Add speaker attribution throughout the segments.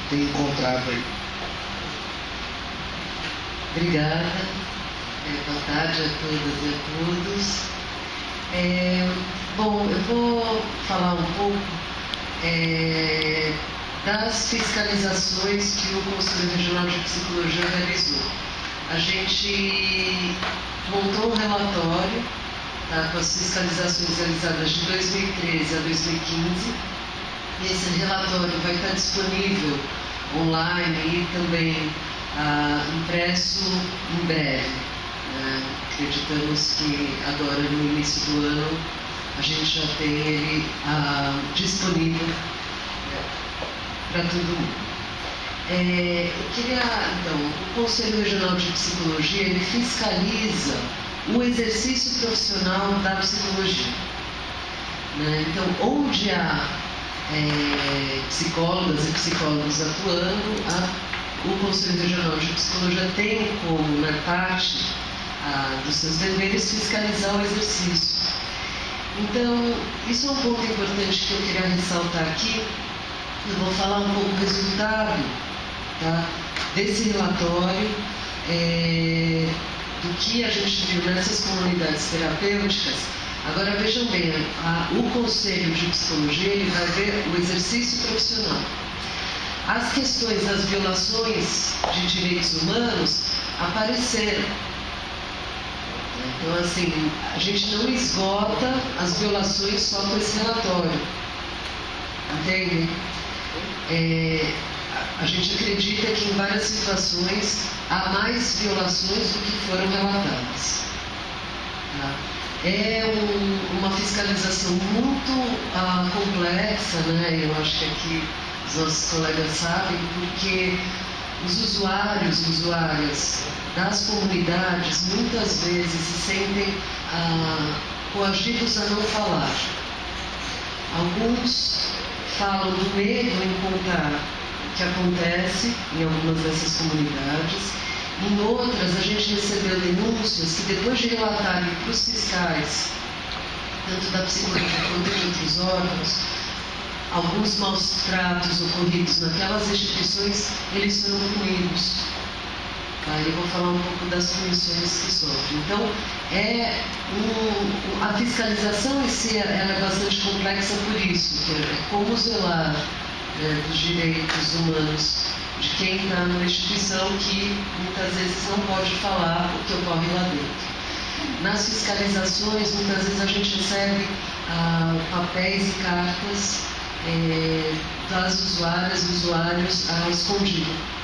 Speaker 1: tem encontrado aí?
Speaker 2: Obrigada. Boa tarde a todas e a todos. Bom, eu vou falar um pouco das fiscalizações que o Conselho Regional de Psicologia realizou. A gente montou um relatório, tá, com as fiscalizações realizadas de 2013 a 2015. Esse relatório vai estar disponível online e também impresso em breve. Acreditamos que agora, no início do ano, a gente já tem ele disponível para todo mundo. Eu queria, então, o Conselho Regional de Psicologia, ele fiscaliza o exercício profissional da psicologia. Então, onde há psicólogas e psicólogos atuando, o Conselho Regional de Psicologia tem como, na parte dos seus deveres, fiscalizar o exercício. Então, isso é um ponto importante que eu queria ressaltar aqui. Eu vou falar um pouco do resultado, tá, desse relatório, do que a gente viu nessas comunidades terapêuticas. Agora, vejam bem, o Conselho de Psicologia, ele vai ver o exercício profissional. As questões das violações de direitos humanos apareceram. Então, assim, a gente não esgota as violações só com esse relatório. Entende? A gente acredita que em várias situações há mais violações do que foram relatadas. Tá? É uma fiscalização muito complexa, né? Eu acho que aqui os nossos colegas sabem, porque os usuários e usuárias das comunidades muitas vezes se sentem coagidos a não falar. Alguns falam do medo em contar o que acontece em algumas dessas comunidades. Em outras, a gente recebeu denúncias que, depois de relatarem para os fiscais, tanto da psicologia quanto de outros órgãos, alguns maus tratos ocorridos naquelas instituições, eles foram punidos. Eu vou falar um pouco das punições que sofrem. Então, a fiscalização em si ela é bastante complexa por isso, que é como zelar dos direitos humanos de quem está numa instituição que muitas vezes não pode falar o que ocorre lá dentro. Nas fiscalizações, muitas vezes a gente recebe papéis e cartas das usuárias e usuários escondido.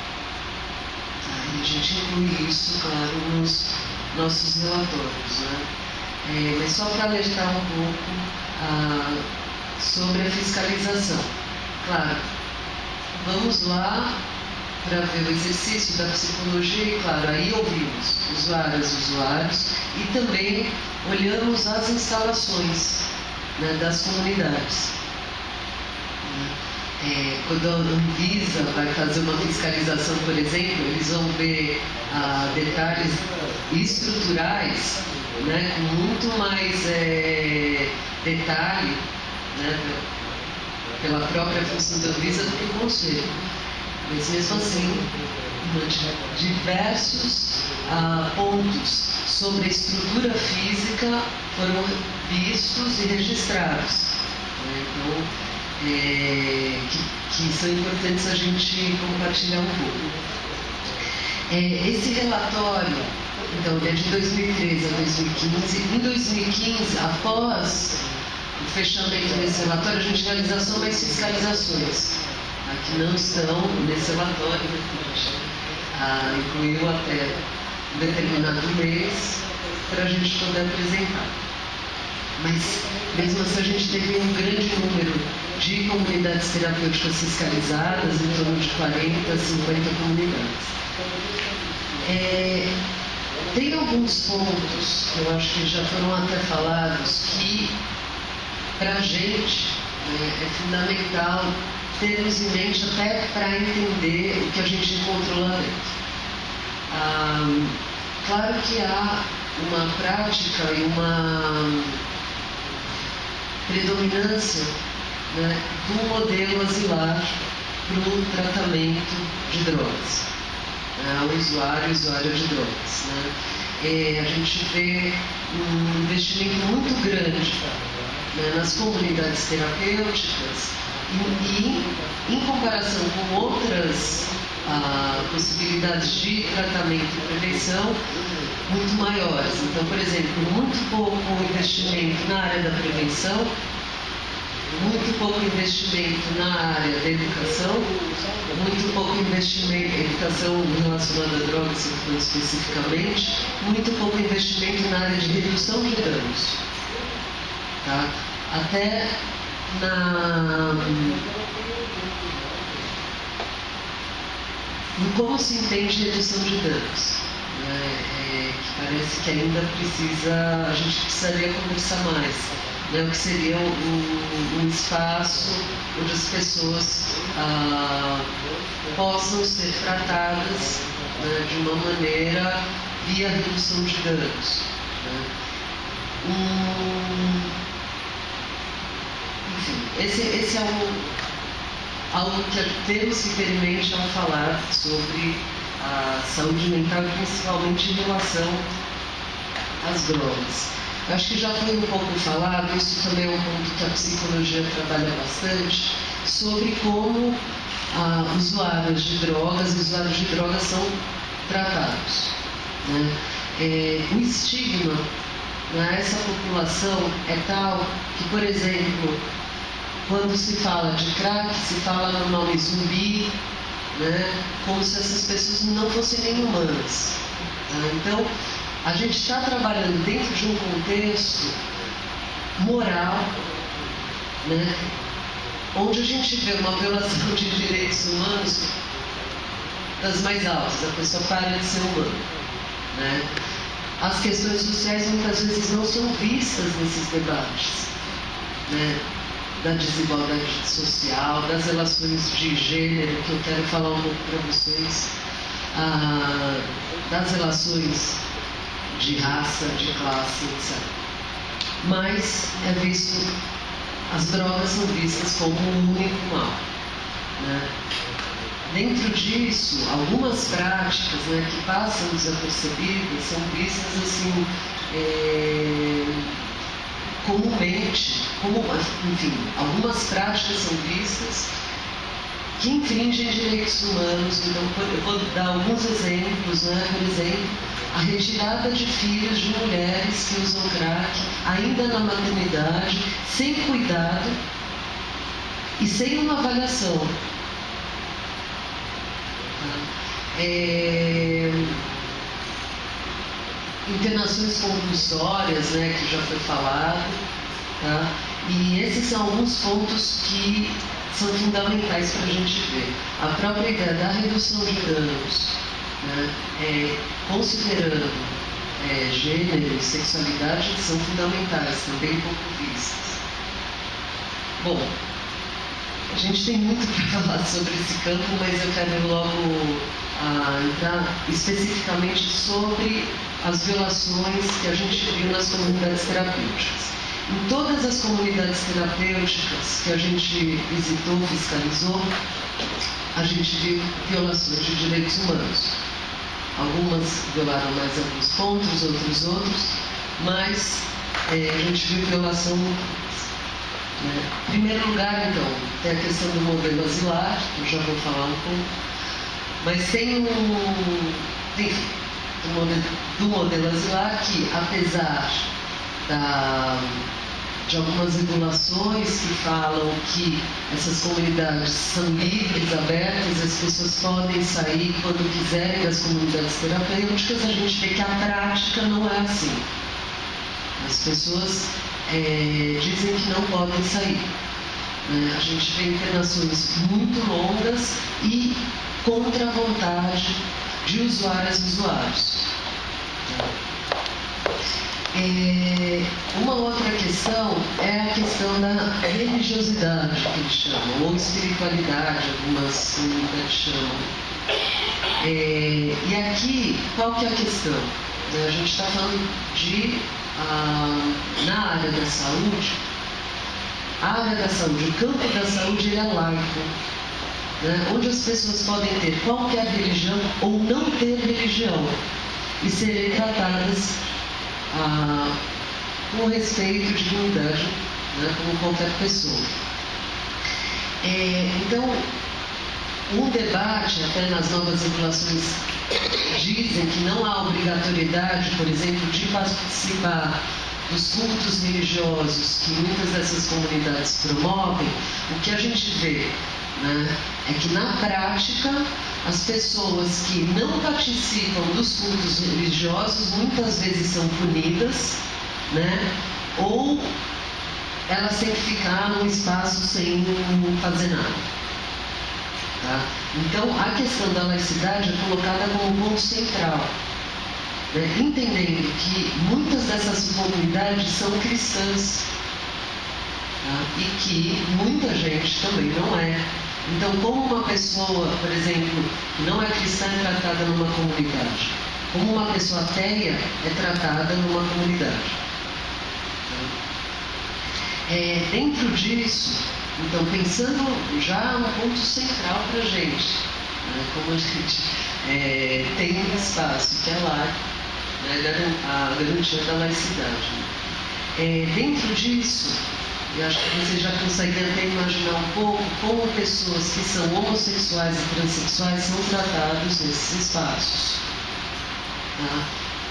Speaker 2: E a gente inclui isso, claro, nos nossos relatórios. Né? Mas só para alertar um pouco sobre a fiscalização. Claro, vamos lá para ver o exercício da psicologia e, claro, aí ouvimos usuárias e usuários e também olhamos as instalações, né, das comunidades. Quando a Anvisa vai fazer uma fiscalização, por exemplo, eles vão ver detalhes estruturais, né, com muito mais detalhe, né, pela própria função da Anvisa do que o Conselho. Mas mesmo assim, diversos pontos sobre a estrutura física foram vistos e registrados. Então, que são importantes a gente compartilhar um pouco. Esse relatório, então, é de 2013 a 2015. Em 2015, após o fechamento desse relatório, a gente realizou só mais fiscalizações, que não estão nesse relatório, incluiu até um determinado mês para a gente poder apresentar. Mas, mesmo assim, a gente teve um grande número de comunidades terapêuticas fiscalizadas, em torno de 40, 50 comunidades. Tem alguns pontos que eu acho que já foram até falados que, para a gente, é fundamental termos em mente até para entender o que a gente encontrou lá dentro. Claro que há uma prática e uma predominância, né, do modelo asilar para o tratamento de drogas, o usuária de drogas. A gente vê um investimento muito grande nas comunidades terapêuticas e, em comparação com outras possibilidades de tratamento e prevenção, muito maiores. Então, por exemplo, muito pouco investimento na área da prevenção, muito pouco investimento na área da educação, muito pouco investimento em educação relacionada a drogas, especificamente, muito pouco investimento na área de redução de danos. Tá? Até em como se entende redução de danos. Que parece que ainda a gente precisaria conversar mais. O que seria um espaço onde as pessoas possam ser tratadas de uma maneira via redução de danos. Enfim, esse é algo que temos que ter em mente ao falar sobre a saúde mental, principalmente em relação às drogas. Eu acho que já foi um pouco falado, isso também é um ponto que a psicologia trabalha bastante, sobre como usuários de drogas são tratados. O estigma nessa população é tal que, por exemplo, quando se fala de crack, se fala no nome zumbi, como se essas pessoas não fossem nem humanas. Então, a gente está trabalhando dentro de um contexto moral, onde a gente vê uma violação de direitos humanos das mais altas, a pessoa para de ser humana. As questões sociais muitas vezes não são vistas nesses debates, da desigualdade social, das relações de gênero, que eu quero falar um pouco para vocês, das relações de raça, de classe, etc. Mas as drogas são vistas como um único mal. Dentro disso, algumas práticas que passam desapercebidas são vistas assim, comumente, enfim, algumas práticas são vistas que infringem direitos humanos. Então, eu vou dar alguns exemplos, por exemplo, a retirada de filhos de mulheres que usam crack, ainda na maternidade, sem cuidado e sem uma avaliação. Internações compulsórias, que já foi falado, tá? E esses são alguns pontos que são fundamentais para a gente ver. A própria ideia da redução de danos, considerando gênero e sexualidade, são fundamentais, também pouco vistas. Bom, a gente tem muito para falar sobre esse campo, mas eu quero logo entrar especificamente sobre as violações que a gente viu nas comunidades terapêuticas. Em todas as comunidades terapêuticas que a gente visitou, fiscalizou, a gente viu violações de direitos humanos. Algumas violaram mais alguns pontos, outros, mas a gente viu violação múltiplas. Em primeiro lugar, então, tem a questão do modelo asilar, que eu já vou falar um pouco, mas tem do modelo asilar que, apesar de algumas regulações que falam que essas comunidades são livres, abertas, as pessoas podem sair quando quiserem das comunidades terapêuticas, a gente vê que a prática não é assim. As pessoas dizem que não podem sair. A gente vê internações muito longas e contra a vontade de usuárias e usuários. Uma outra questão é a questão da religiosidade, que eles chamam, ou espiritualidade, algumas comunidades chamam. E aqui, qual que é a questão? A gente está falando na área da saúde, o campo da saúde ele é laico. né, onde as pessoas podem ter qualquer religião ou não ter religião e serem tratadas com respeito e dignidade, né, como qualquer pessoa. Então, um debate, até nas novas regulações, dizem que não há obrigatoriedade, por exemplo, de participar dos cultos religiosos que muitas dessas comunidades promovem. O que a gente vê, né, é que na prática as pessoas que não participam dos cultos religiosos muitas vezes são punidas, né, ou elas têm que ficar num espaço sem fazer nada. Tá? Então, a questão da laicidade é colocada como ponto central, né? Entendendo que muitas dessas comunidades são cristãs, tá? E que muita gente também não é. Então, como uma pessoa, por exemplo, que não é cristã é tratada numa comunidade, como uma pessoa ateia é tratada numa comunidade. Dentro disso, então, pensando já no ponto central para a gente, né, como a gente tem um espaço que é lá, né, a garantia da laicidade. Dentro disso, eu acho que vocês já conseguem até imaginar um pouco como pessoas que são homossexuais e transexuais são tratadas nesses espaços. Tá?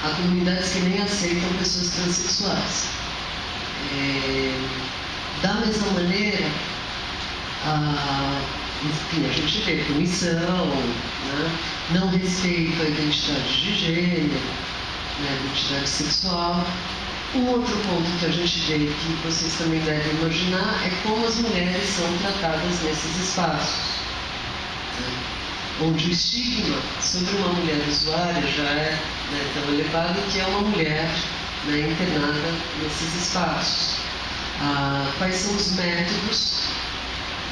Speaker 2: Há comunidades que nem aceitam pessoas transexuais. Da mesma maneira, enfim, a gente vê punição, né? Não respeito à identidade de gênero, né? Identidade sexual. Um outro ponto que a gente vê, que vocês também devem imaginar, é como as mulheres são tratadas nesses espaços, né? Onde o estigma sobre uma mulher usuária já é, né, tão elevado que é uma mulher, né, internada nesses espaços. Quais são os métodos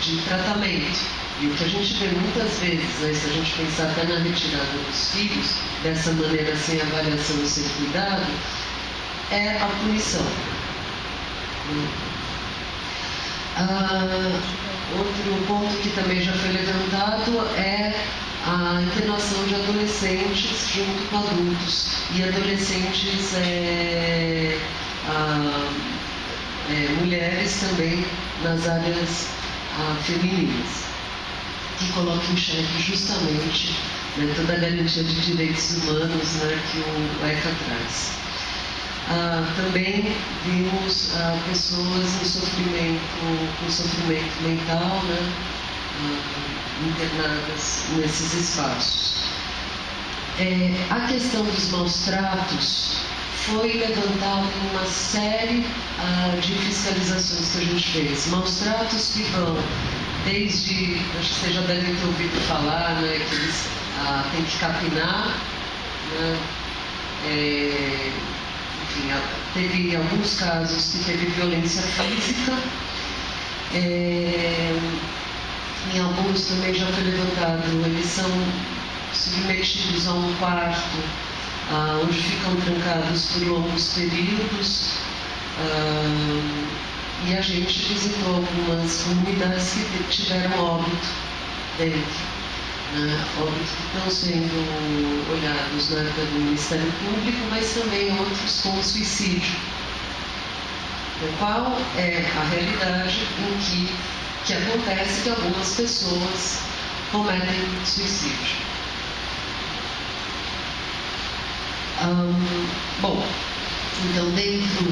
Speaker 2: de tratamento? E o que a gente vê muitas vezes, né, se a gente pensar até na retirada dos filhos, dessa maneira sem avaliação e sem cuidado, é a punição. Outro ponto que também já foi levantado é a internação de adolescentes junto com adultos e adolescentes mulheres também nas áreas femininas, que colocam em xeque justamente, né, toda a garantia de direitos humanos, né, que o ECA traz. Também vimos pessoas com sofrimento mental, né, internadas nesses espaços. A questão dos maus tratos foi levantada em uma série de fiscalizações que a gente fez. Maus tratos que vão desde, acho que vocês já devem ter ouvido falar, né, que eles têm que capinar, né, enfim, teve alguns casos que teve violência física, em alguns também já foi levantado, eles são submetidos a um quarto onde ficam trancados por longos períodos, e a gente visitou algumas comunidades que tiveram óbito dentro, né? Óbitos que estão sendo olhados na época do Ministério Público, mas também outros com suicídio. Então, qual é a realidade em que acontece que algumas pessoas cometem suicídio? Bom, então dentro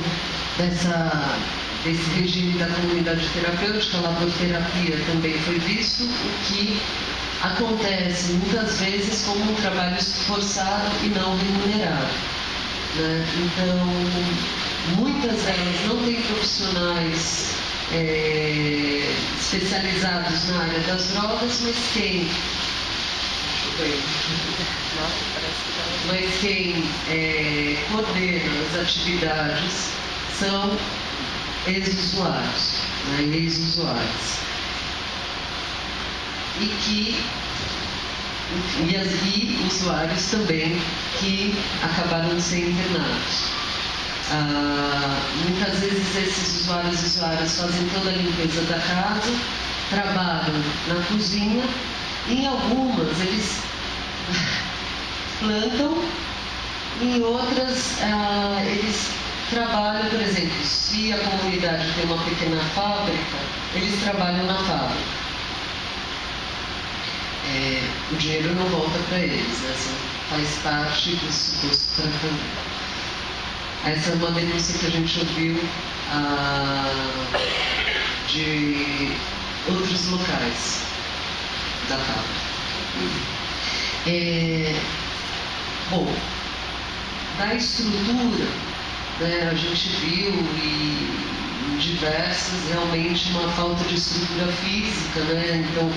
Speaker 2: desse regime da comunidade terapêutica, a laboterapia também foi visto, o que acontece muitas vezes como um trabalho forçado e não remunerado, né? Então, muitas delas não têm profissionais especializados na área das drogas, mas quem coordena as atividades são ex-usuários, né, e ex-usuários. E usuários também que acabaram de ser internados. Muitas vezes esses usuários e usuárias fazem toda a limpeza da casa, trabalham na cozinha, em algumas eles plantam, em outras eles trabalham, por exemplo, se a comunidade tem uma pequena fábrica, eles trabalham na fábrica. O dinheiro não volta para eles, essa faz parte do suposto tratamento. Essa é uma denúncia que a gente ouviu de outros locais da fábrica. Bom, da estrutura, né, a gente viu em diversas realmente uma falta de estrutura física, né? Então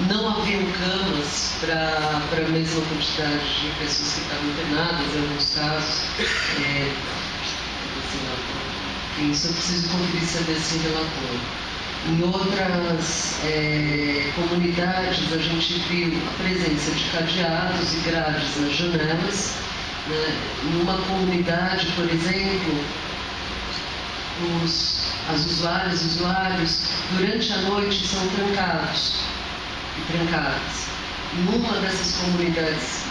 Speaker 2: não haviam camas para a mesma quantidade de pessoas que estavam internadas, em alguns casos. Isso eu preciso conferir se é desse relatório. Em outras comunidades, a gente viu a presença de cadeados e grades nas janelas. Né? Numa comunidade, por exemplo, as usuárias e usuários, durante a noite, são trancados e trancadas. Em uma dessas comunidades,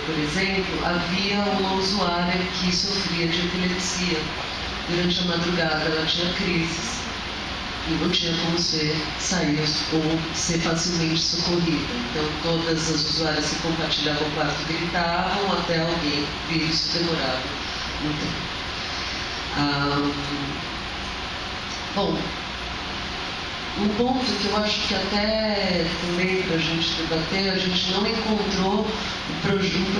Speaker 2: por exemplo, havia uma usuária que sofria de epilepsia. Durante a madrugada, ela tinha crises e não tinha como sair ou ser facilmente socorrida. Então, todas as usuárias que compartilhavam o quarto gritavam até alguém vir. Isso demorava um tempo. Bom, um ponto que eu acho que até também para a gente debater, a gente não encontrou um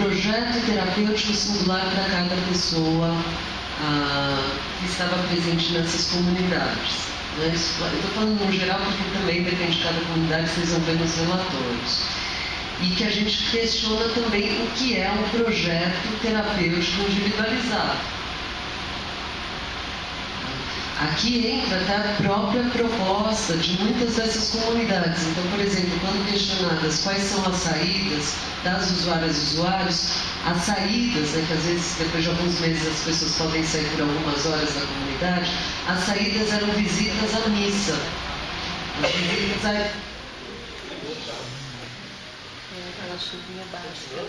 Speaker 2: projeto terapêutico singular para cada pessoa que estava presente nessas comunidades. Né? Eu estou falando no geral porque também depende de cada comunidade, vocês vão ver nos relatórios. E que a gente questiona também o que é um projeto terapêutico individualizado. Aqui entra a própria proposta de muitas dessas comunidades. Então, por exemplo, quando questionadas quais são as saídas das usuárias e usuários, as saídas, né, que às vezes depois de alguns meses as pessoas podem sair por algumas horas da comunidade, as saídas eram visitas à missa. As visitas à...
Speaker 1: Aquela chuvinha básica.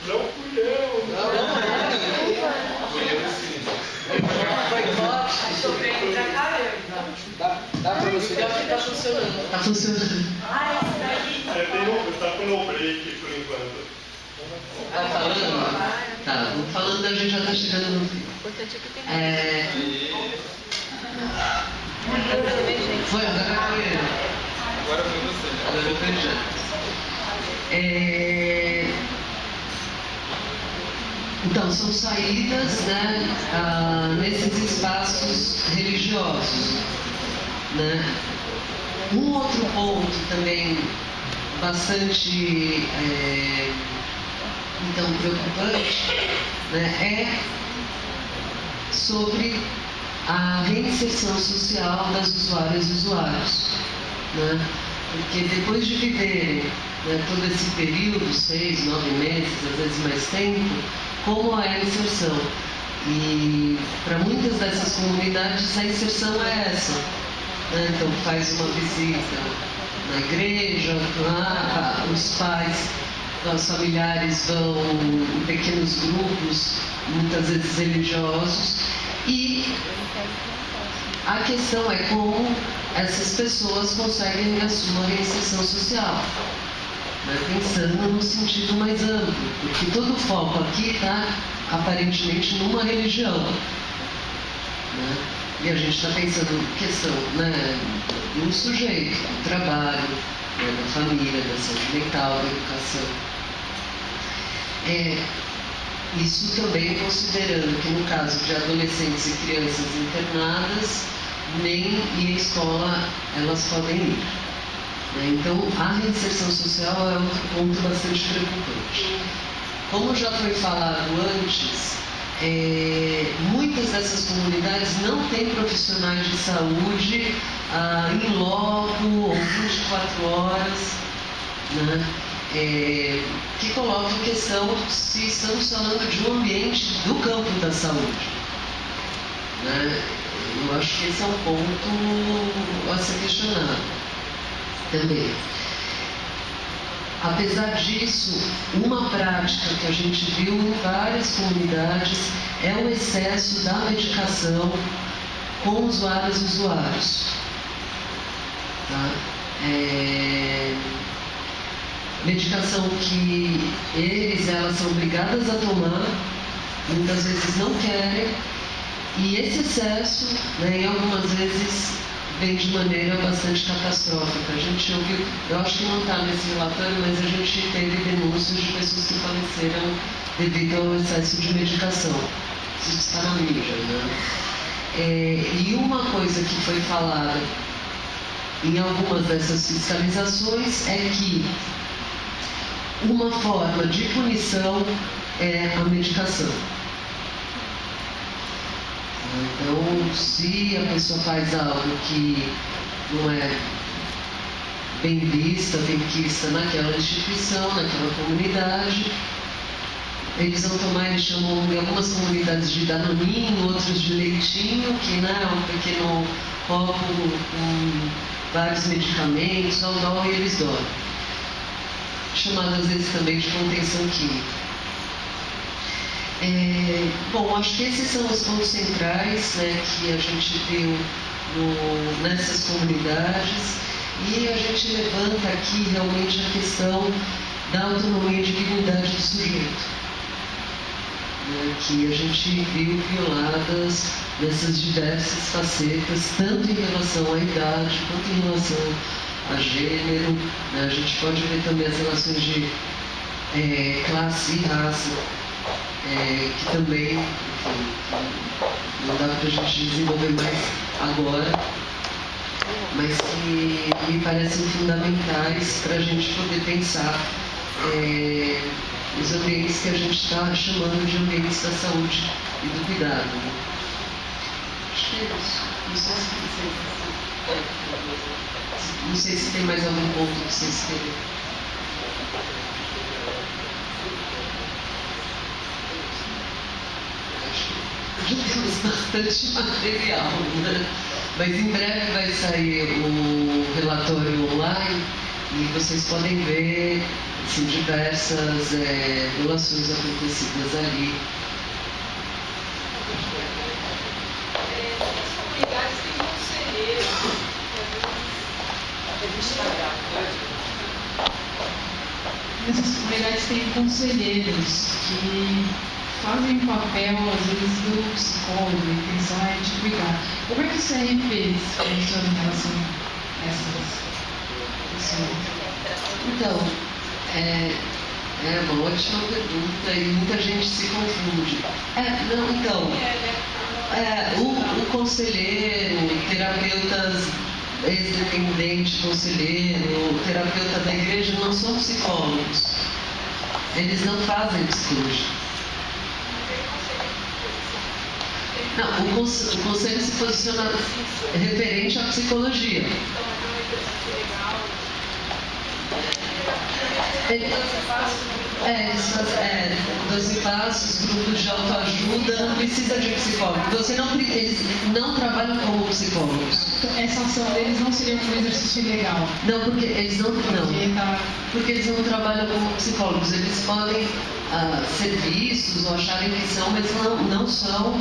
Speaker 3: Não fui eu!
Speaker 2: Foi embora.
Speaker 1: Sofrendo pra caramba.
Speaker 3: Dá pra você?
Speaker 1: Tá funcionando.
Speaker 2: Tá funcionando.
Speaker 3: Tá com no break por enquanto.
Speaker 2: Tá falando? Tá, falando, a gente já tá chegando no fim. Foi, agora foi ele.
Speaker 3: Agora foi você.
Speaker 2: Agora foi já. Então, são saídas, né, nesses espaços religiosos. Né? Um outro ponto também bastante então, preocupante, né, é sobre a reinserção social das usuárias e usuários. Né? Porque depois de viverem, né, todo esse período, 6, 9 meses, às vezes mais tempo, como é a inserção? E para muitas dessas comunidades a inserção é essa. Né? Então faz uma visita na igreja, lá, os pais, os familiares vão em pequenos grupos, muitas vezes religiosos, e a questão é como essas pessoas conseguem a sua reinserção social. Né, pensando no sentido mais amplo, porque todo o foco aqui está aparentemente numa religião. Né? E a gente está pensando em questão, né, no sujeito, do trabalho, né, da família, da saúde mental, da educação. Isso também considerando que no caso de adolescentes e crianças internadas, nem ir à escola elas podem ir. Então, a reinserção social é outro ponto bastante preocupante. Como já foi falado antes, muitas dessas comunidades não têm profissionais de saúde em loco ou 24 horas, né, que colocam em questão se estamos falando de um ambiente do campo da saúde. Né? Eu acho que esse é um ponto a ser questionado também. Apesar disso, uma prática que a gente viu em várias comunidades é o excesso da medicação com usuários e usuários. Tá? Medicação que elas são obrigadas a tomar, muitas vezes não querem, e esse excesso, né, em algumas vezes, vem de maneira bastante catastrófica. A gente ouviu, eu acho que não está nesse relatório, mas a gente teve denúncias de pessoas que faleceram devido ao excesso de medicação. Isso está na mídia, né? E uma coisa que foi falada em algumas dessas fiscalizações é que uma forma de punição é a medicação. Então, se a pessoa faz algo que não é bem vista, bem quista naquela instituição, naquela comunidade, eles vão tomar, eles chamam em algumas comunidades de danoninho, outros de leitinho, que é um pequeno copo com vários medicamentos, e eles dormem. Chamado às vezes também de contenção química. Bom, acho que esses são os pontos centrais, né, que a gente viu nessas comunidades, e a gente levanta aqui realmente a questão da autonomia e dignidade do sujeito, né, que a gente viu violadas nessas diversas facetas, tanto em relação à idade quanto em relação a gênero, né? A gente pode ver também as relações de classe e raça, que também, enfim, não dá para a gente desenvolver mais agora, mas que me parecem fundamentais para a gente poder pensar os ambientes que a gente está chamando de ambientes da saúde e do cuidado. Né? Acho que é isso. Não sei se tem mais algum ponto que vocês querem. Já temos bastante material, né? Mas em breve vai sair o relatório online e vocês podem ver assim, diversas violações acontecidas ali.
Speaker 4: Nessas comunidades tem conselheiros que fazem o papel, às vezes, do psicólogo, a intenção é de cuidar. Como é que o CRP funciona em relação a essas pessoas?
Speaker 2: Então, é uma ótima pergunta e muita gente se confunde. O conselheiro, terapeutas ex-dependente, conselheiro, terapeuta da igreja não são psicólogos. Eles não fazem psicologia. Não, o conselho se posiciona referente à psicologia. Eles fazem 12 passos, grupos de autoajuda, não precisa de psicólogo. Eles não trabalham como psicólogos.
Speaker 4: Essa ação deles não seria um exercício legal?
Speaker 2: Não, porque eles não trabalham como psicólogos. Eles podem ser vistos ou acharem que são, mas não são.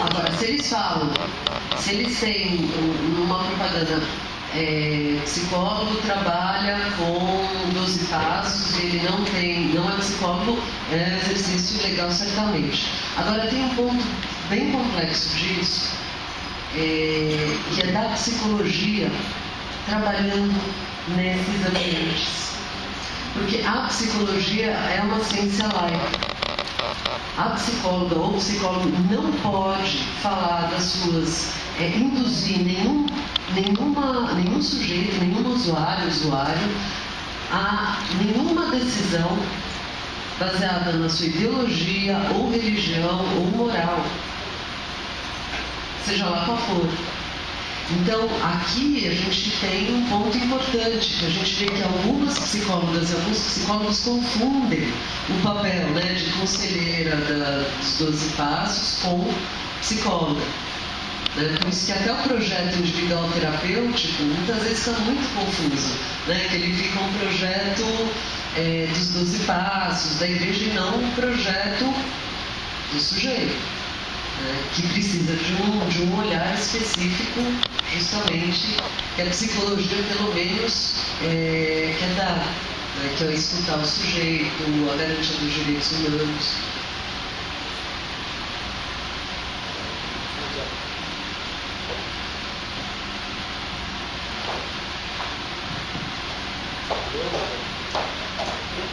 Speaker 2: Agora, se eles têm uma propaganda, psicólogo trabalha com 12 passos, ele não é psicólogo, é exercício legal certamente. Agora tem um ponto bem complexo disso, que é da psicologia trabalhando nesses ambientes. Porque a psicologia é uma ciência laica. A psicóloga ou psicólogo não pode falar das suas, induzir nenhum sujeito, nenhum usuário a nenhuma decisão baseada na sua ideologia ou religião ou moral, seja lá qual for. Então, aqui a gente tem um ponto importante, que a gente vê que algumas psicólogas e alguns psicólogos confundem o papel, de conselheira dos 12 passos com psicóloga. Né? Por isso que até o projeto individual terapêutico muitas vezes está muito confuso, né? Que ele fica um projeto dos 12 passos da igreja e não um projeto do sujeito, né? Que precisa de um olhar específico, justamente, que a psicologia pelo menos quer dar, né? Que é escutar o sujeito, a garantia dos direitos humanos.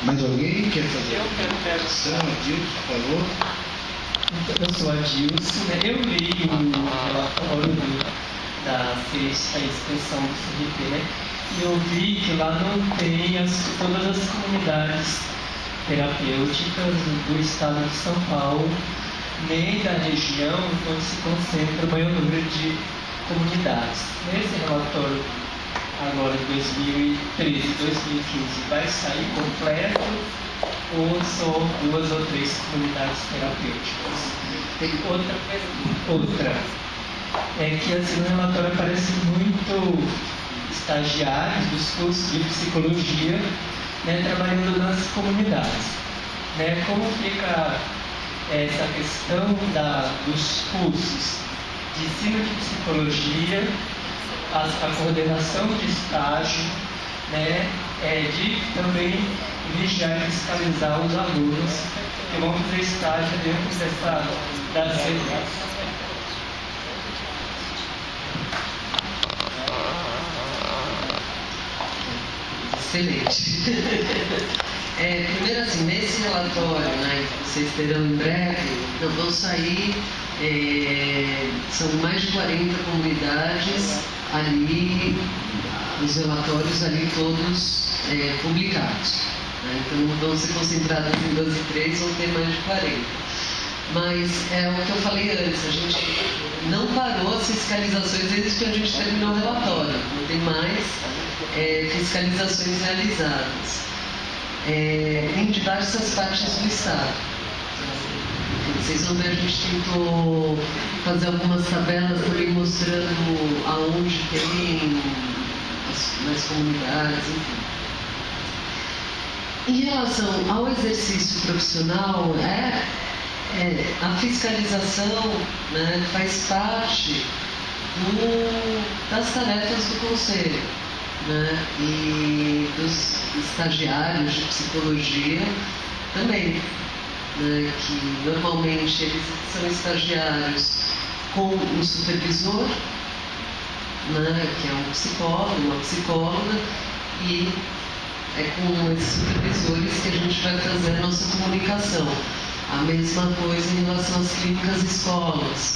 Speaker 5: Mais alguém quer fazer
Speaker 1: Eu quero.
Speaker 5: introdução? Adilson, por favor.
Speaker 6: Eu sou Adilson, né? Eu li o relatório da inspeção do CRP, né? E eu vi que lá não tem todas as comunidades terapêuticas do estado de São Paulo, nem da região onde se concentra o maior número de comunidades. Nesse relatório agora de 2013, 2015, vai sair completo ou só 2 ou 3 comunidades terapêuticas? Tem outra é que assim, no relatório aparece muito estagiários dos cursos de psicologia, né, trabalhando nas comunidades. Né? Como fica essa questão dos cursos de ensino de psicologia, a coordenação de estágio, né, de também vigiar e fiscalizar os alunos que vão fazer estágio dentro das redes.
Speaker 2: Excelente. Primeiro assim, nesse relatório, né, que vocês terão em breve, vão sair, são mais de 40 comunidades ali, os relatórios ali todos publicados. Né, então não vão ser concentrados em 12 e 3, vão ter mais de 40. Mas é o que eu falei antes, a gente não parou as fiscalizações desde que a gente terminou o relatório, não tem mais fiscalizações realizadas em diversas partes do estado. Vocês vão ver, a gente tentou fazer algumas tabelas também mostrando aonde tem as comunidades, enfim. Em relação ao exercício profissional, a fiscalização, né, faz parte das tarefas do conselho, né, e dos estagiários de psicologia também, né, que normalmente eles são estagiários com um supervisor, né, que é um psicólogo, uma psicóloga, e é com esses supervisores que a gente vai fazer a nossa comunicação. A mesma coisa em relação às clínicas escolas,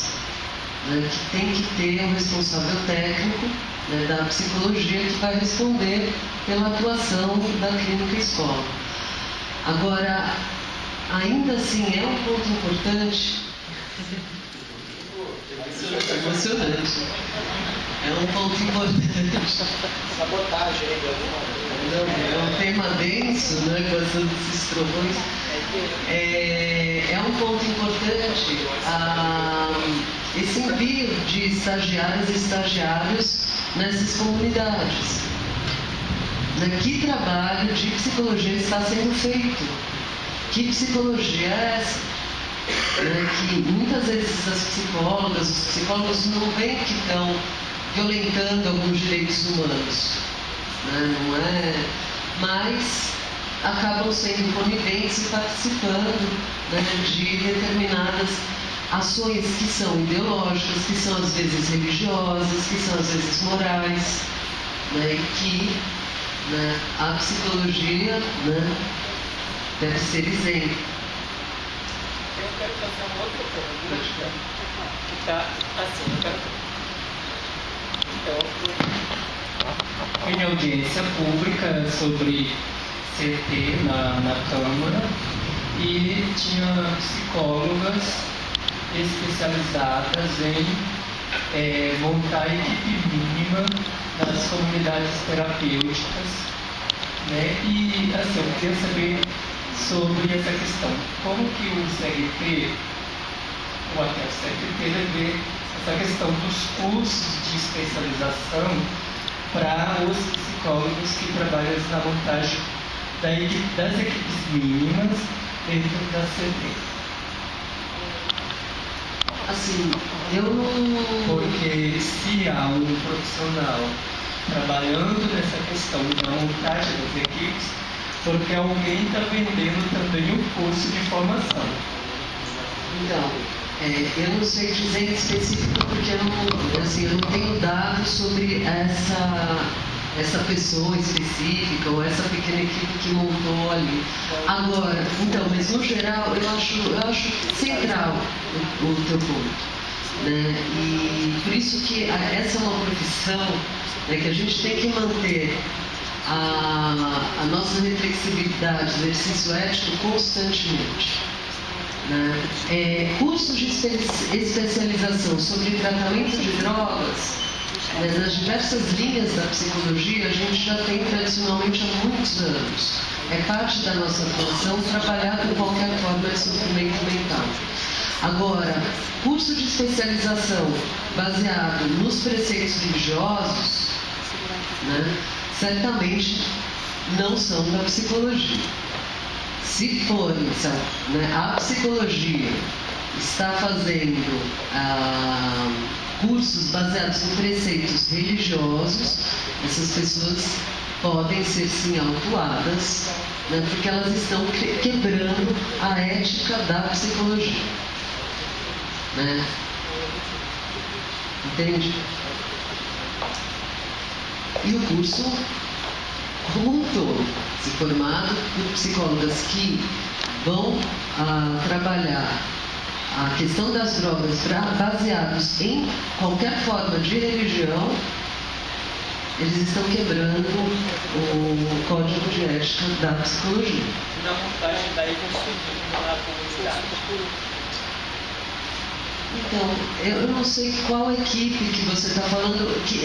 Speaker 2: né, que tem que ter um responsável técnico, né, da psicologia que vai responder pela atuação da clínica escola. Agora, ainda assim, é um ponto importante. Emocionante. É um ponto importante.
Speaker 7: Sabotagem aí,
Speaker 2: é um tema denso, né, com esses trovões. É um ponto importante esse envio de estagiárias e estagiários nessas comunidades. Né, que trabalho de psicologia está sendo feito? Que psicologia é essa? Que muitas vezes as psicólogas, os psicólogos não veem que estão violentando alguns direitos humanos, né? Não é, mas acabam sendo coniventes e participando, né, de determinadas ações que são ideológicas, que são às vezes religiosas, que são às vezes morais, né, e que, né, a psicologia, né, deve ser isenta.
Speaker 1: Eu quero fazer uma outra pergunta que está assim, eu quero...
Speaker 6: Em audiência pública sobre CT na Câmara e tinha psicólogas especializadas em montar a equipe mínima das comunidades terapêuticas, né? E assim, eu queria saber sobre essa questão. Como que o CRP ou até o CFP, ver essa questão dos cursos de especialização para os psicólogos que trabalham na montagem das equipes mínimas dentro da CD.
Speaker 2: Assim, eu não...
Speaker 6: Porque se há um profissional trabalhando nessa questão da montagem das equipes, porque alguém está vendendo também um curso de formação.
Speaker 2: Então, eu não sei dizer em específico porque eu não tenho dados sobre essa pessoa específica ou essa pequena equipe que montou ali. Agora, então, mas no geral eu acho central o teu ponto, né? E por isso que essa é uma profissão, né, que a gente tem que manter a nossa reflexibilidade, o exercício ético constantemente. Né? Cursos de especialização sobre tratamento de drogas, nas diversas linhas da psicologia, a gente já tem tradicionalmente há muitos anos. É parte da nossa atuação trabalhar com qualquer forma de sofrimento mental. Agora, curso de especialização baseado nos preceitos religiosos, né, certamente não são da psicologia. Se for, então, né, a psicologia está fazendo cursos baseados em preceitos religiosos, essas pessoas podem ser sim autuadas, né, porque elas estão quebrando a ética da psicologia. Né? Entende? E o curso como um todo, se formado por psicólogas que vão trabalhar a questão das drogas baseados em qualquer forma de religião, eles estão quebrando o código de ética da psicologia.
Speaker 1: Na montagem daí conseguindo na comunidade.
Speaker 2: Então, eu não sei qual equipe que você está falando, se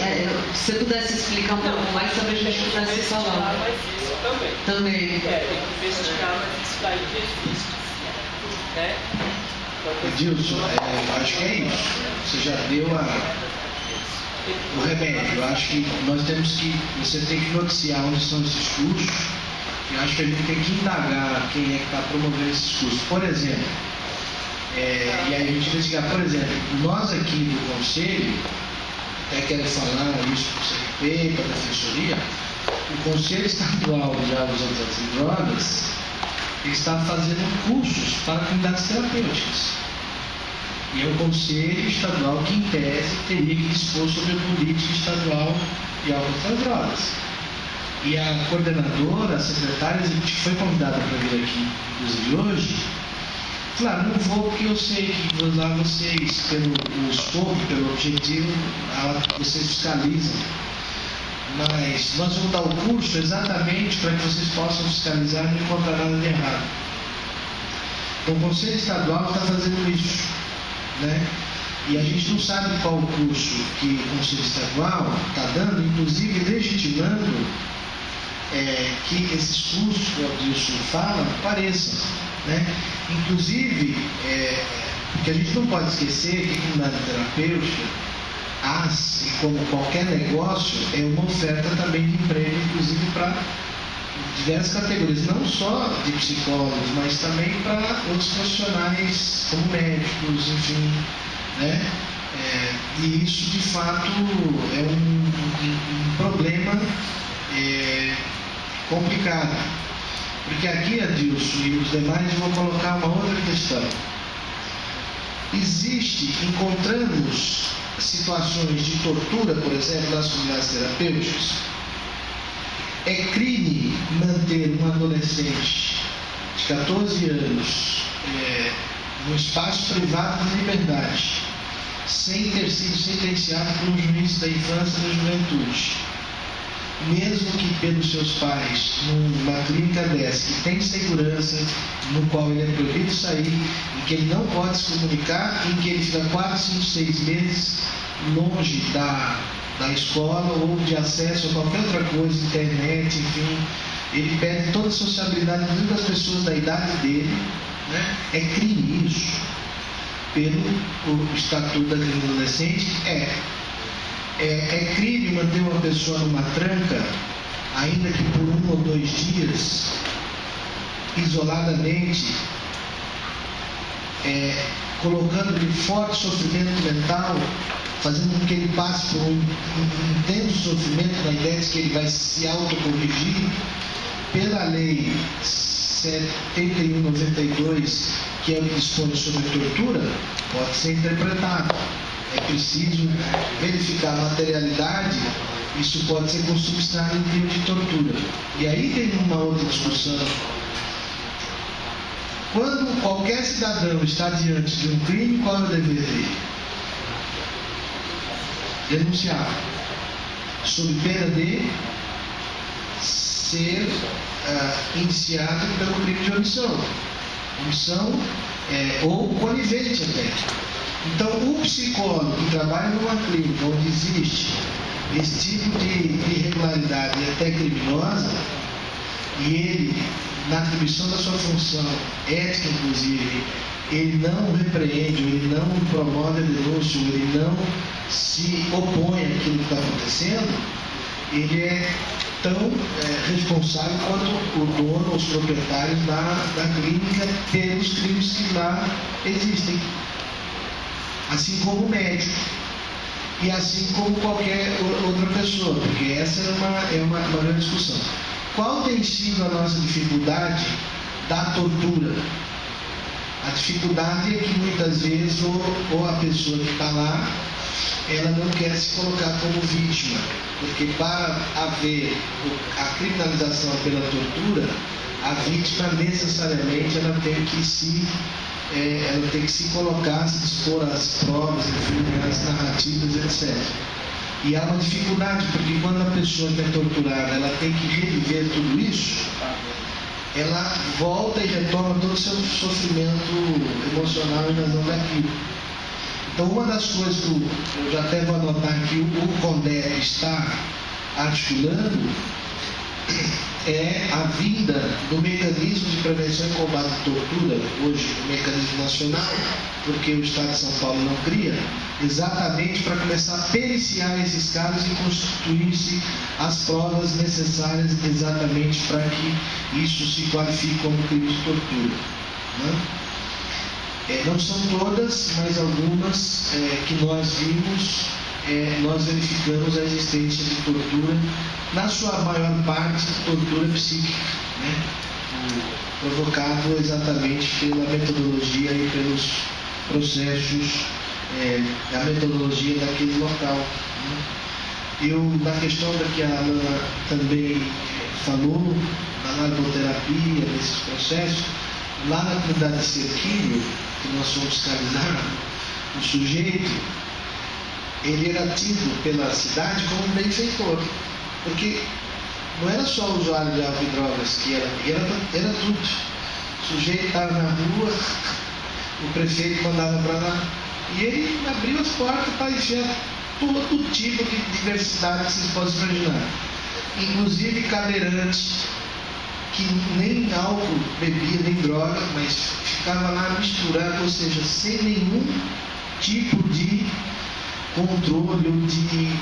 Speaker 2: você pudesse explicar um pouco mais, talvez a gente pudesse falar.
Speaker 1: Mas isso também.
Speaker 2: Também.
Speaker 1: Tem que investigar, mas isso daí existe. Né?
Speaker 5: Edilson, acho que é isso. Você já deu o remédio. Eu acho que você tem que noticiar onde são esses cursos. Eu acho que a gente tem que indagar quem é que está promovendo esses cursos. Por exemplo, e aí a gente investigar, por exemplo, nós aqui do Conselho, até quero falar isso para o CRP, para a Defensoria, o Conselho Estadual de Águas e Drogas está fazendo cursos para comunidades terapêuticas. E é o Conselho Estadual que, em tese, teria que dispor sobre a política estadual de álcool e drogas. E a coordenadora, a secretária, que foi convidada para vir aqui, inclusive hoje, claro, não vou porque eu sei que lá vocês, pelo escopo, pelo objetivo, vocês fiscalizam. Mas nós vamos dar o curso exatamente para que vocês possam fiscalizar e não encontrar nada de errado. Então o Conselho Estadual está fazendo isso, né? E a gente não sabe qual o curso que o Conselho Estadual está dando, inclusive legitimando que esses cursos que o Adilson fala apareçam, né? Inclusive, porque a gente não pode esquecer que a comunidade terapêutica, e como qualquer negócio, é uma oferta também de emprego, inclusive para diversas categorias, não só de psicólogos, mas também para outros profissionais, como médicos, enfim, né? E isso, de fato, é um problema complicado. Porque aqui, Adilson e os demais, eu vou colocar uma outra questão. Encontramos situações de tortura, por exemplo, nas comunidades terapêuticas. É crime manter um adolescente de 14 anos num espaço privado de liberdade, sem ter sido sentenciado por um juiz da infância e da juventude, mesmo que pelos seus pais, numa clínica dessa, que tem segurança, no qual ele é proibido sair, em que ele não pode se comunicar, em que ele fica 4, 5, 6 meses longe da escola ou de acesso a qualquer outra coisa, internet, enfim, ele perde toda a sociabilidade das pessoas da idade dele, né? É crime isso. pelo o Estatuto da Criança e do Adolescente é crime manter uma pessoa numa tranca, ainda que por 1 ou 2 dias, isoladamente, colocando-lhe forte sofrimento mental, fazendo com que ele passe por um intenso sofrimento na ideia de que ele vai se autocorrigir. Pela lei 7192, que é o que dispõe sobre tortura, pode ser interpretado. É preciso verificar a materialidade, isso pode ser consubstanciado em crime de tortura. E aí tem uma outra discussão. Quando qualquer cidadão está diante de um crime, qual é o dever dele? Denunciar, sob pena de ser indiciado pelo crime de omissão ou conivente até. Então, o psicólogo que trabalha numa clínica onde existe esse tipo de irregularidade até criminosa, e ele, na atribuição da sua função ética, inclusive, ele não repreende, ele não promove a denúncia, ele não se opõe àquilo que está acontecendo, ele é tão responsável quanto o dono, os proprietários da clínica pelos crimes que lá existem. Assim como o médico. E assim como qualquer outra pessoa, porque essa é uma grande discussão. Qual tem sido a nossa dificuldade da tortura? A dificuldade é que muitas vezes ou a pessoa que está lá, ela não quer se colocar como vítima, porque para haver a criminalização pela tortura, a vítima necessariamente ela tem que se colocar, se dispor às provas, enfim, às narrativas, etc. E há uma dificuldade, porque quando a pessoa que é torturada ela tem que reviver tudo isso, ela volta e retoma todo o seu sofrimento emocional em razão daquilo. Então, uma das coisas que eu já até vou anotar que o CONDEP está articulando é a vinda do mecanismo de prevenção e combate à tortura, hoje o mecanismo nacional, porque o Estado de São Paulo não cria, exatamente para começar a periciar esses casos e constituir-se as provas necessárias exatamente para que isso se qualifique como crime de tortura. Né? Não são todas, mas algumas que nós vimos, nós verificamos a existência de tortura, na sua maior parte, tortura psíquica, né? Provocado exatamente pela metodologia e pelos processos da metodologia daquele local. Né? Eu, na questão da que a Ana também falou, na narcoterapia, nesses processos, lá na comunidade de Cerquilho, que nós fomos fiscalizar, o sujeito, ele era tido pela cidade como um benfeitor, porque não era só o usuário de álcool e drogas que era tudo. O sujeito estava na rua, o prefeito mandava para lá, e ele abriu as portas para enfiar todo tipo de diversidade que vocês possam imaginar, inclusive cadeirante, que nem álcool bebia, nem droga, mas ficava lá misturado, ou seja, sem nenhum tipo de controle ou de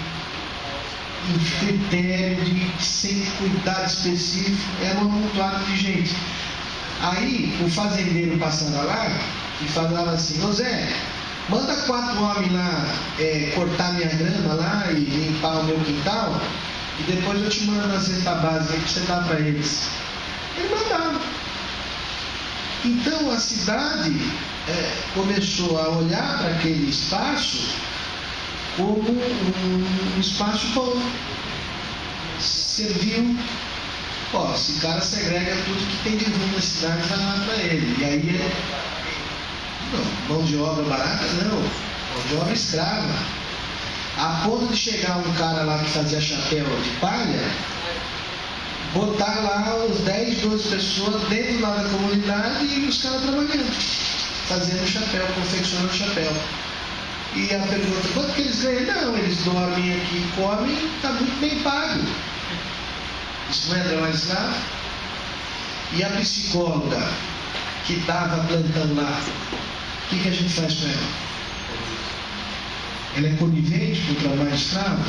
Speaker 5: critério, sem cuidado específico, era um amontoado de gente. Aí o fazendeiro passava lá e falava assim: ô Zé, manda 4 homens lá cortar minha grama lá e limpar o meu quintal, e depois eu te mando a cesta básica aí pra você dar para eles. Ele mandava. Então a cidade começou a olhar para aquele espaço como um espaço bom. Serviu, esse cara segrega tudo que tem de ruim na cidade e vai lá para ele. E aí mão de obra barata não, mão de obra escrava. A ponto de chegar um cara lá que fazia chapéu de palha, botar lá os 10, 12 pessoas dentro lá da comunidade e os caras trabalhando, fazendo chapéu, confeccionando chapéu. E a pergunta: quanto que eles ganham? Não, eles dormem aqui, comem, está muito bem pago. Isso não é trabalho escravo? E a psicóloga que dava plantão lá, O que a gente faz com ela? Ela é conivente com o trabalho escravo?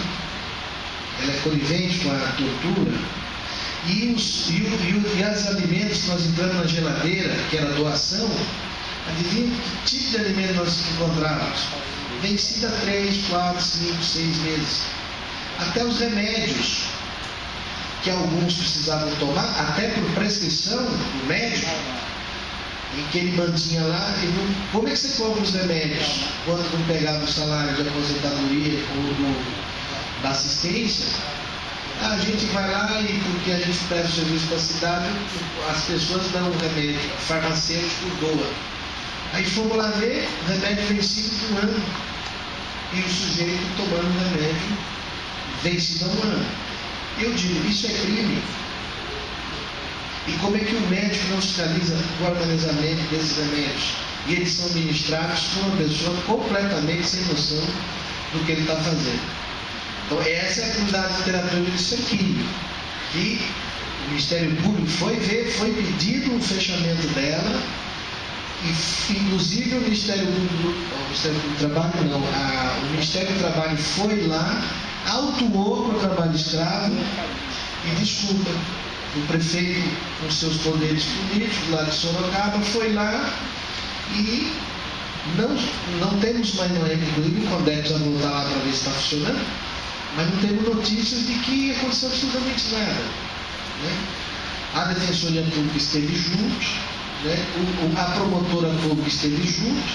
Speaker 5: Ela é conivente com a tortura? E os alimentos que nós entramos na geladeira, que era doação, adivinha que tipo de alimento nós encontrávamos? Vencido há 3, 4, 5, 6 meses. Até os remédios, que alguns precisavam tomar, até por prescrição do médico, em que ele mantinha lá. Como é que você compra os remédios quando não pegava o salário de aposentadoria ou da assistência? A gente vai lá e, porque a gente presta o serviço para a cidade, as pessoas dão um remédio, o farmacêutico doa. Aí fomos lá ver, o remédio vencido de 1 ano. E o sujeito tomando o remédio vencido há 1 ano. Eu digo, isso é crime. E como é que o médico não fiscaliza o armazenamento desses remédios? E eles são ministrados por uma pessoa completamente sem noção do que ele está fazendo. Então, essa é a comunidade terapêutica disso aqui. E o Ministério Público foi ver, foi pedido o fechamento dela, e inclusive o Ministério do Trabalho não, o Ministério do Trabalho foi lá, autuou para o trabalho escravo e desculpa. O prefeito, com seus poderes políticos lá de Sorocaba, foi lá e não temos mais, inclusive o Condex vai voltar lá para ver se está funcionando, mas não temos notícias de que aconteceu absolutamente nada. Né? A Defensoria Pública esteve junto, né? A promotora pública esteve junto,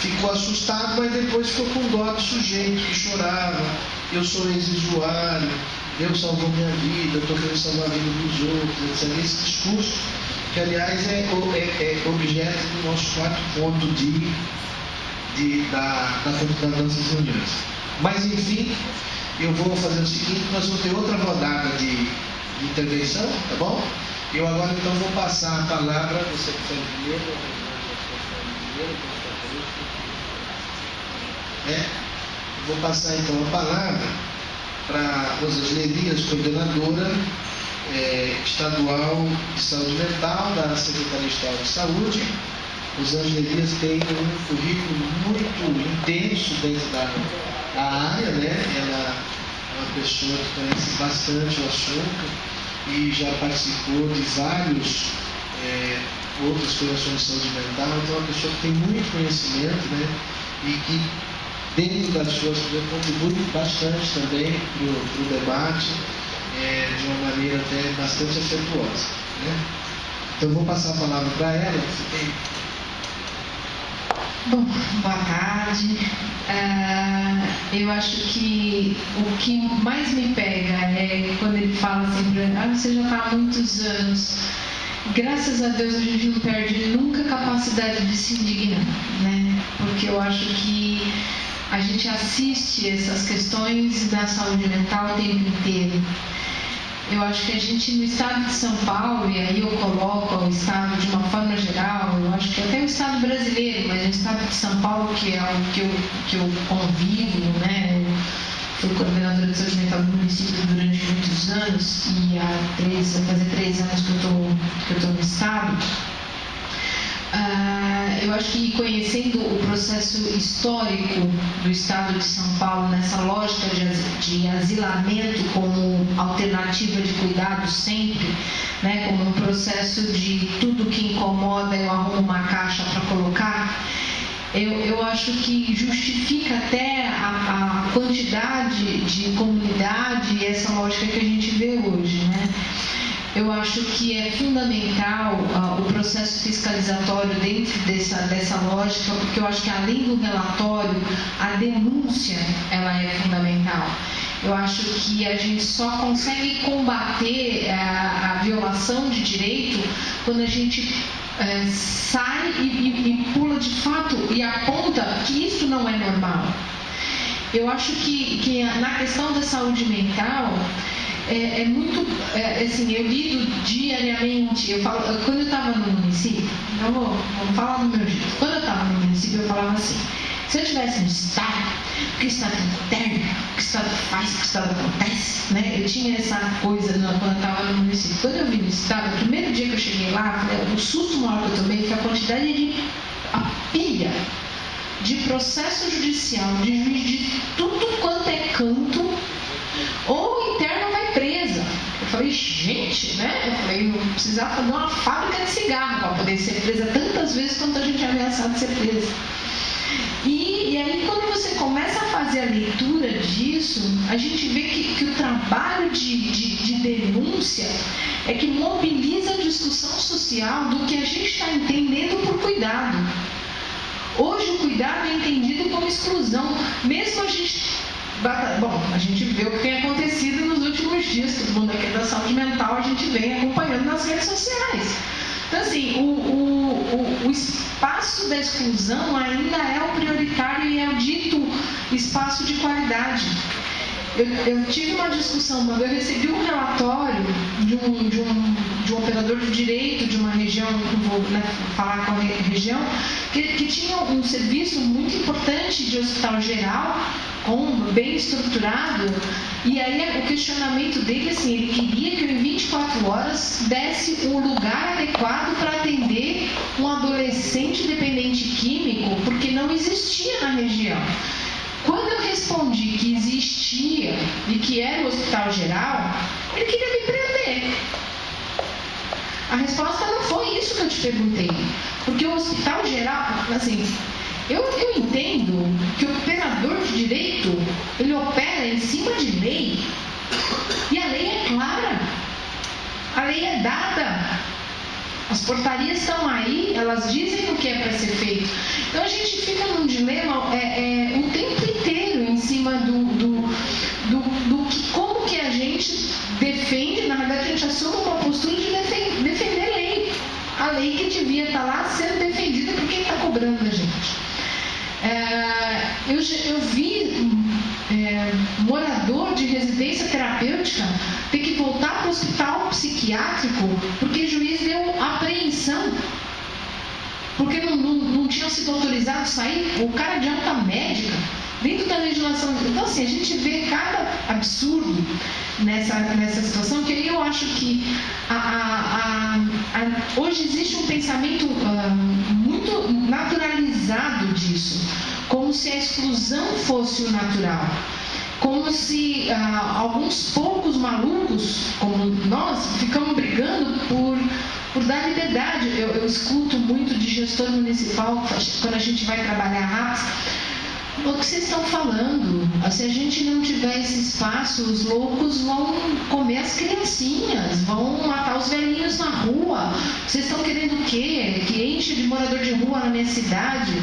Speaker 5: ficou assustado, mas depois ficou com dó do sujeito que chorava. Eu sou ex-usuário, Deus salvou minha vida, eu estou querendo salvar a vida dos outros, etc. Esse discurso, que aliás é objeto do nosso 4 ponto das nossas reuniões. Mas enfim, eu vou fazer o seguinte, nós vamos ter outra rodada de intervenção, tá bom? Eu agora então vou passar a palavra, você que foi primeiro, vou passar então a palavra para Rosângela Elias, coordenadora estadual de saúde mental da Secretaria Estadual de Saúde. Rosângela Elias tem um currículo muito intenso dentro da área, né? Ela é uma pessoa que conhece bastante o assunto e já participou de vários outras convenções de saúde mental, então é uma pessoa que tem muito conhecimento, né? E que dentro das suas contribui bastante também para o debate, de uma maneira até bastante afetuosa. Né? Então, vou passar a palavra para ela.
Speaker 4: Bom, boa tarde. Eu acho que o que mais me pega é quando ele fala assim, você já está há muitos anos. Graças a Deus a gente não perde nunca a capacidade de se indignar, né? Porque eu acho que a gente assiste essas questões da saúde mental o tempo inteiro. Eu acho que a gente no estado de São Paulo, e aí eu coloco o estado de uma forma geral, eu acho que até o estado brasileiro, mas o estado de São Paulo, que é o que eu convivo, né? Eu fui coordenadora de saúde mental do município durante muitos anos, e vai fazer 3 anos que eu estou no estado. Eu acho que conhecendo o processo histórico do estado de São Paulo nessa lógica de asilamento como alternativa de cuidado sempre, né, como um processo de tudo que incomoda eu arrumo uma caixa para colocar, eu acho que justifica até a quantidade de comunidade e essa lógica que a gente vê hoje, né? Eu acho que é fundamental o processo fiscalizatório dentro dessa lógica, porque eu acho que além do relatório, a denúncia ela é fundamental. Eu acho que a gente só consegue combater a violação de direito quando a gente sai e pula de fato e aponta que isso não é normal. Eu acho que na questão da saúde mental, assim, eu lido diariamente, quando eu estava no município, vou falar do meu jeito, quando eu estava no município eu falava assim, se eu estivesse no estado, o que o estado interno, o que o estado faz, o que o estado acontece, né? Eu tinha essa coisa quando eu estava no município. Quando eu vim no estado, o primeiro dia que eu cheguei lá, o susto maior que eu tomei foi a quantidade de a pilha de processo judicial, de juiz de tudo quanto é canto, ou interna vai presa. Eu falei, gente, né? Eu falei, não precisava fazer uma fábrica de cigarro para poder ser presa tantas vezes quanto a gente é ameaçado de ser presa. E aí, quando você começa a fazer a leitura disso, a gente vê que o trabalho de denúncia é que mobiliza a discussão social do que a gente está entendendo por cuidado. Hoje o cuidado é entendido como exclusão, mesmo a gente... Bom, a gente vê o que tem acontecido nos últimos dias, todo mundo aqui da saúde mental, a gente vem acompanhando nas redes sociais. Então, assim, o espaço da exclusão ainda é o prioritário e é o dito espaço de qualidade. Eu tive uma discussão, eu recebi um relatório de um operador de direito de uma região, não vou falar qual região, que tinha um serviço muito importante de hospital geral, bem estruturado, e aí o questionamento dele, assim, ele queria que eu em 24 horas desse um lugar adequado para atender um adolescente dependente químico, porque não existia na região. Quando eu respondi que existia e que era o hospital geral, ele queria me prender. A resposta não foi isso que eu te perguntei, porque o hospital geral, assim, eu entendo que o operador de direito, ele opera em cima de lei, e a lei é clara, a lei é dada, as portarias estão aí, elas dizem o que é para ser feito. Então a gente fica num dilema o tempo inteiro em cima como que a gente defende, na verdade a gente assume uma postura de defender a lei. A lei que devia estar lá sendo defendida por quem está cobrando da gente. Eu vi morador de residência terapêutica ter que voltar para o hospital psiquiátrico porque o juiz deu apreensão, porque não tinham sido autorizados a sair, o cara de alta médica, dentro da legislação. Então, assim, a gente vê cada absurdo nessa situação, que aí eu acho que hoje existe um pensamento muito naturalizado disso, como se a exclusão fosse o natural, como se alguns poucos malucos, como nós, ficamos brigando por dar liberdade. Eu escuto muito de gestor municipal, quando a gente vai trabalhar rápido, o que vocês estão falando? Se a gente não tiver esse espaço, os loucos vão comer as criancinhas, vão matar os velhinhos na rua. Vocês estão querendo o quê? Que enche de morador de rua na minha cidade?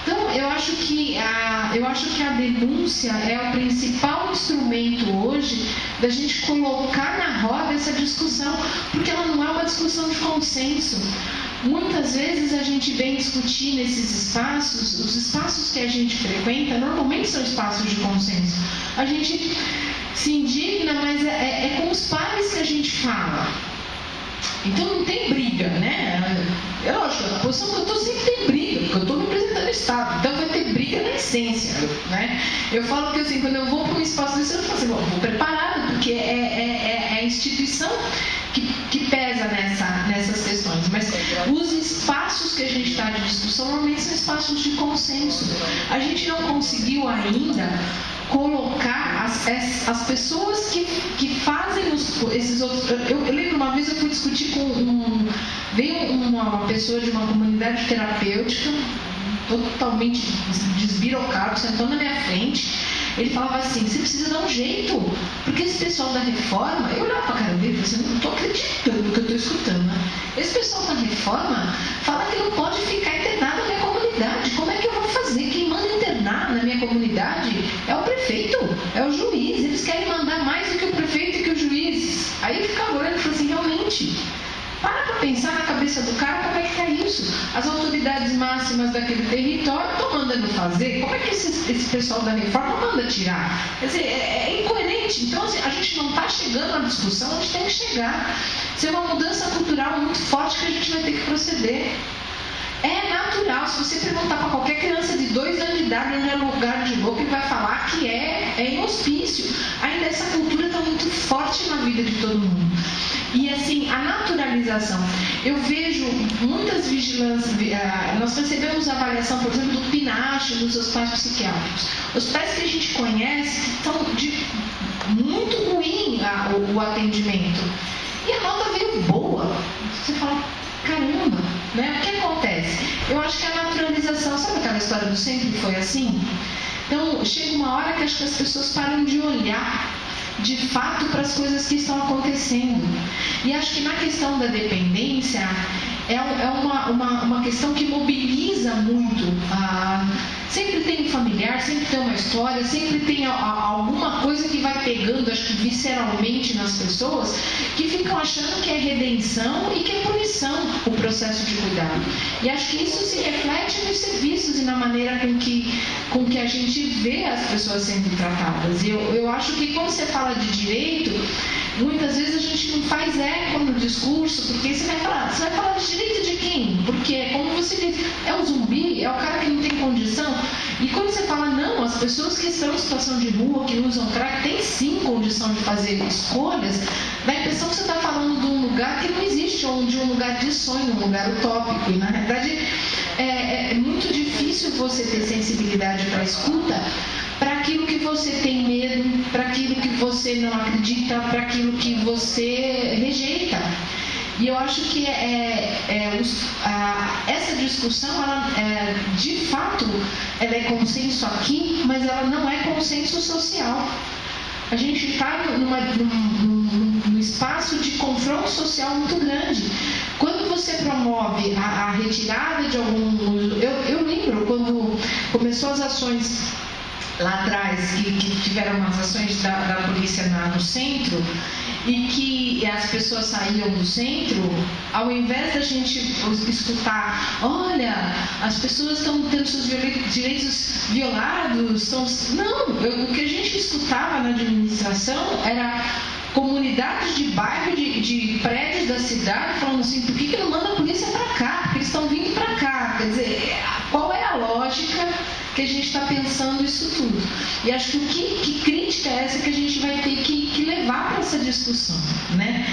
Speaker 4: Então, eu acho que a denúncia é o principal instrumento hoje da gente colocar na roda essa discussão, porque ela não é uma discussão de consenso. Muitas vezes a gente vem discutir nesses espaços, os espaços que a gente frequenta, normalmente são espaços de consenso. A gente se indigna, mas é com os pares que a gente fala. Então não tem briga, né? É lógico, a posição que eu estou sempre tem briga, porque eu estou representando o Estado, então vai ter briga na essência, né? Eu falo que assim, quando eu vou para um espaço desse, eu falo assim, vou preparado, porque é a instituição que pesa nessas questões, mas os espaços que a gente está de discussão normalmente são espaços de consenso. A gente não conseguiu ainda colocar as pessoas que fazem esses outros... Eu lembro uma vez eu fui discutir veio uma pessoa de uma comunidade terapêutica totalmente desbirocado, sentou na minha frente. Ele falava assim, você precisa dar um jeito, porque esse pessoal da reforma, eu olhava pra cara dele e falei assim, não estou acreditando no que eu estou escutando, né? Esse pessoal da reforma fala que não pode ficar internado na minha comunidade. Como é que eu vou fazer? Quem manda internar na minha comunidade é o prefeito, é o juiz. Eles querem mandar mais do que o prefeito e que o juiz. Aí eu ficava olhando e falei assim, realmente, para pensar na cabeça do cara como é que é isso. As autoridades máximas daquele território estão mandando fazer. Como é que esse pessoal da reforma manda tirar? Quer dizer, é incoerente. Então, assim, a gente não está chegando à discussão, a gente tem que chegar. Isso é uma mudança cultural muito forte que a gente vai ter que proceder. É natural, se você perguntar para qualquer criança de 2 anos de idade onde é lugar de louco, ele vai falar que é em hospício. Ainda essa cultura está muito forte na vida de todo mundo. E assim, a naturalização
Speaker 8: naturalização. Eu vejo muitas vigilâncias, nós recebemos avaliação, por exemplo, do PNASH, dos hospitais psiquiátricos. Hospitais que a gente conhece que estão de muito ruim o atendimento. E a nota veio boa. Você fala, caramba, né? O que acontece? Eu acho que a naturalização, sabe aquela história do sempre foi assim? Então, chega uma hora que acho que as pessoas param de olhar de fato para as coisas que estão acontecendo. E acho que na questão da dependência é uma questão que mobiliza muito. Sempre tem um familiar, sempre tem uma história, sempre tem alguma coisa que vai pegando, acho que visceralmente nas pessoas, que ficam achando que é redenção e que é punição o processo de cuidado. E acho que isso se reflete nos serviços e na maneira com que a gente vê as pessoas sendo tratadas. Eu acho que quando você fala de direito, muitas vezes a gente não faz eco no discurso, porque você vai falar de direito de quem? Porque, como você diz, é o zumbi, é o cara que não tem condição. E quando você fala, não, as pessoas que estão em situação de rua, que usam crack, têm sim condição de fazer escolhas, dá a impressão que você está falando de um lugar que não existe, ou de um lugar de sonho, um lugar utópico. E, na realidade, é muito difícil você ter sensibilidade para a escuta, para aquilo que você tem medo, para aquilo que você não acredita, para aquilo que você rejeita. E eu acho que essa discussão, ela, de fato, ela é consenso aqui, mas ela não é consenso social. A gente está num espaço de confronto social muito grande. Quando você promove a retirada de algum... Eu lembro quando começou as ações lá atrás, que tiveram as ações da polícia no centro, e que as pessoas saíam do centro, ao invés da gente escutar, olha, as pessoas estão tendo seus direitos violados, não, o que a gente escutava na administração era comunidades de bairro, de prédios da cidade, falando assim, por que não manda a polícia para cá? Porque eles estão vindo para cá. Quer dizer, qual é a lógica que a gente está pensando isso tudo? E acho que crítica é essa que a gente vai ter que levar para essa discussão, né?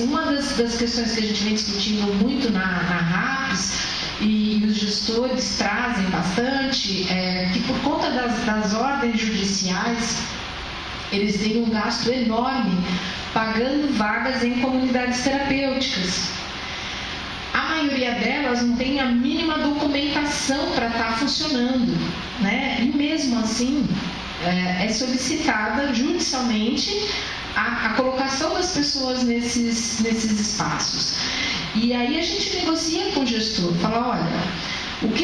Speaker 8: Uma das questões que a gente vem discutindo muito na RAPS, e os gestores trazem bastante, é que por conta das ordens judiciais, eles têm um gasto enorme pagando vagas em comunidades terapêuticas. A maioria delas não tem a mínima documentação para estar funcionando, né? E mesmo assim, é solicitada judicialmente a colocação das pessoas nesses espaços. E aí a gente negocia com o gestor, fala, olha, o que